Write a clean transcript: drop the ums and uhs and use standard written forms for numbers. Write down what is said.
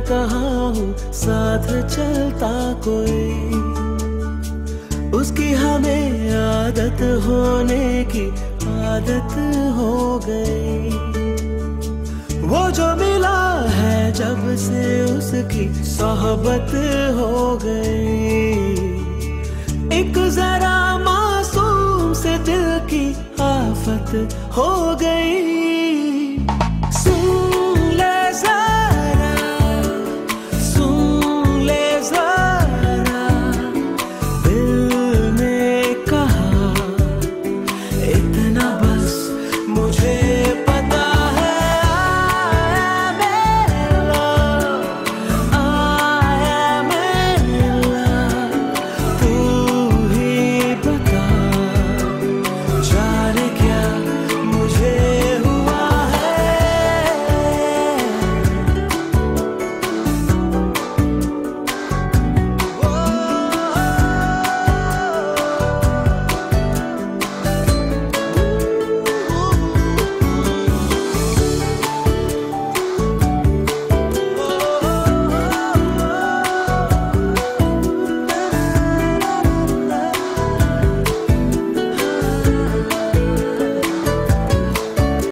कहाँ हूँ साथ चलता कोई, उसकी हमें आदत होने की आदत हो गई। वो जो मिला है जब से उसकी सोहबत हो गई। एक जरा मासूम से दिल की आफत हो गई।